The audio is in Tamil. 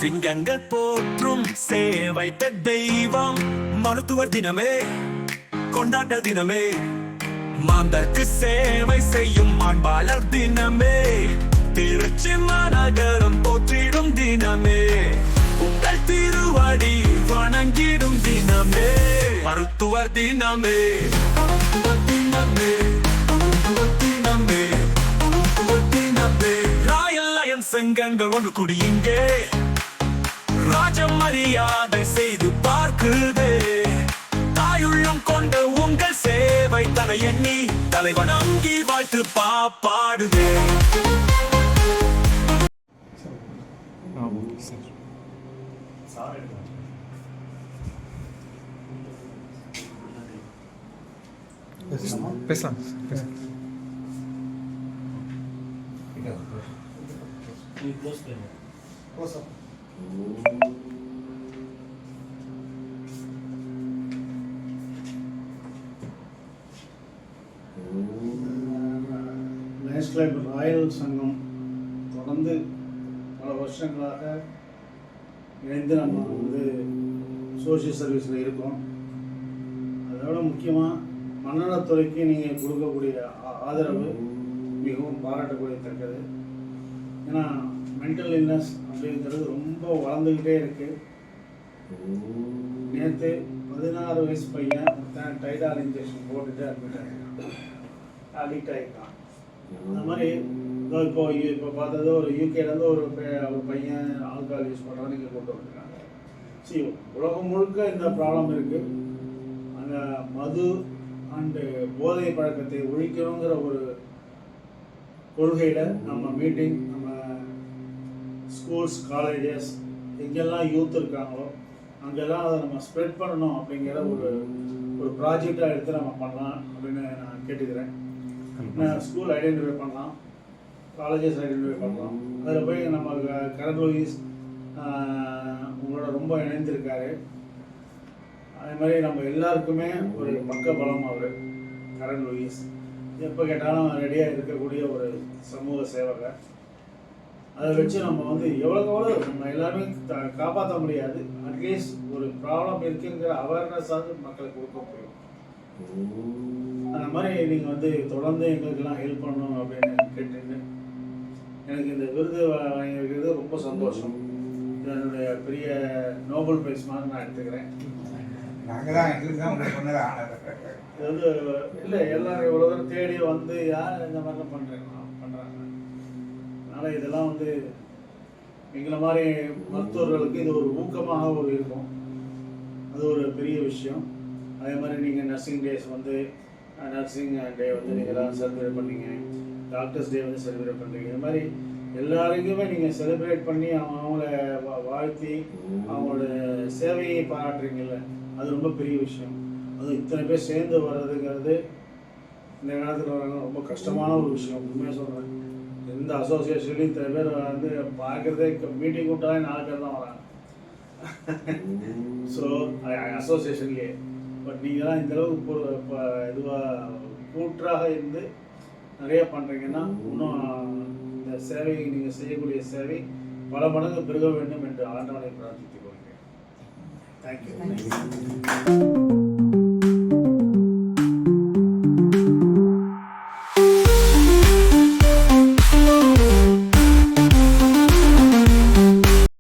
சிங்கங்கள் போற்றும் சேவை தெய்வம். மருத்துவர் தினமே கொண்டாட்ட தினமே, மாந்தர்க்கு சேவை செய்யும் மாண்பாளர் தினமே, திருச்சி மாநகரம் போற்றிடும் தினமே, உங்கள் திருவடி வணங்கிடும் தினமே, மருத்துவர் தினமே, மருத்துவர் தினமே, மருத்துவர் தினமே, மருத்துவர் தினமே. ராயல் லயன்ஸ் சங்கங்கள் ஒன்று குடியுங்கே, ராஜ மரியாதை செய்து பார்க்குதே, தாயுள்ளம் கொண்ட உங்கள் சேவை தலை எண்ணி தலைவன் அங்கி வாழ்த்து பாடுதே. பேசலாம். லயன்ஸ் கிளப் ராயல் சங்கம் தொடர்ந்து பல வருஷங்களாக இணைந்து நம்ம வந்து சோஷியல் சர்வீஸில் இருக்கோம். அதோட முக்கியமாக மன்னனத்துறைக்கு நீங்கள் கொடுக்கக்கூடிய ஆதரவு மிகவும் பாராட்டக்கூடியத்தக்கது. ஏன்னா மென்டல் இல்னஸ் அப்படிங்கிறது ரொம்ப வளர்ந்துக்கிட்டே இருக்குது. நேற்று 16 வயசு பையன் டைடால் இன்ஜெக்ஷன் போட்டுட்டு அடிக்ட் ஆகிட்டான். அந்த மாதிரி இப்போ பார்த்தது ஒரு யூகேலேருந்து ஒரு பையன் ஆல்கஹால் யூஸ் பண்ணுறான்னு இங்கே கொண்டு வந்துருக்காங்க. சரி, உலகம் முழுக்க இந்த ப்ராப்ளம் இருக்குது. அங்கே மது அண்டு போதை பழக்கத்தை ஒழிக்கணுங்கிற ஒரு கொள்கையில் நம்ம மீட்டிங், நம்ம ஸ்கூல்ஸ் காலேஜஸ் எங்கெல்லாம் யூத் இருக்காங்களோ அங்கெல்லாம் அதை நம்ம ஸ்ப்ரெட் பண்ணணும் அப்படிங்கிற ஒரு ப்ராஜெக்டாக எடுத்து நம்ம பண்ணலாம் அப்படின்னு நான் கேட்டுக்கிறேன். ஸ்கூல் ஐடென்டிஃபை பண்ணலாம், காலேஜஸ் ஐடென்டிஃபை பண்ணலாம். அதில் போய் நம்ம கரண் லூயிஸ் உங்களோட ரொம்ப இணைந்திருக்காரு. அதே மாதிரி நம்ம எல்லாருக்குமே ஒரு பக்க பலம் அவர் கரண் லூயிஸ். எப்போ கேட்டாலும் ரெடியாக இருக்கக்கூடிய ஒரு சமூக சேவகர். அதை வச்சு நம்ம வந்து எவ்வளோ நம்ம எல்லாருமே காப்பாற்ற முடியாது, அட்லீஸ்ட் ஒரு ப்ராப்ளம் இருக்குங்கிற அவேர்னஸாவது மக்களுக்கு கொடுக்க முடியும். அந்த மாதிரி நீங்கள் வந்து தொடர்ந்து எங்களுக்கெல்லாம் ஹெல்ப் பண்ணணும் அப்படின்னு கேட்டுங்க. எனக்கு இந்த விருது வாங்கியிருக்கிறது ரொம்ப சந்தோஷம். என்னுடைய பெரிய நோபல் பிரைஸ் மாதிரி நான் எடுத்துக்கிறேன். இது வந்து இல்லை, எல்லாரும் இவ்வளோ தூரம் தேடி வந்து யார் இந்த மாதிரிலாம் பண்ணுறாங்க. அதனால் இதெல்லாம் வந்து எங்களை மாதிரி மருத்துவர்களுக்கு இது ஒரு ஊக்கமாக இருக்கும். அது ஒரு பெரிய விஷயம். அதே மாதிரி நீங்கள் நர்சிங் டேஸ் வந்து நர்சிங் டே வந்து நீங்கள் எல்லாம் செலிப்ரேட் பண்ணீங்க, டாக்டர்ஸ் டே வந்து செலிப்ரேட் பண்ணுறீங்க. இது மாதிரி எல்லாருக்குமே நீங்கள் செலிப்ரேட் பண்ணி அவங்கள வாழ்த்தி அவங்களோட சேவையை பாராட்டுறீங்கல்ல, அது ரொம்ப பெரிய விஷயம். அது இத்தனை பேர் சேர்ந்து வர்றதுங்கிறது இந்த காலத்தில் வராங்க ரொம்ப கஷ்டமான ஒரு விஷயம். உண்மையாக சொல்கிறேன். எந்த அசோசியேஷன்லையும் இத்தனை பேர் வந்து பார்க்குறதே மீட்டிங் கூட்டாலே 4 பேர் தான் வராங்க. ஸோ அசோசியேஷன்லேயே பட் நீங்கள் தான் இந்தளவுக்கு இதுவாக கூற்றாக இருந்து நிறைய பண்ணுறீங்கன்னா இன்னும் இந்த சேவை, நீங்கள் செய்யக்கூடிய சேவை பல மடங்கு பெருக வேண்டும் என்று ஆண்டவனை பிரார்த்தித்துக் கொள்கிறேன். தேங்க்யூ.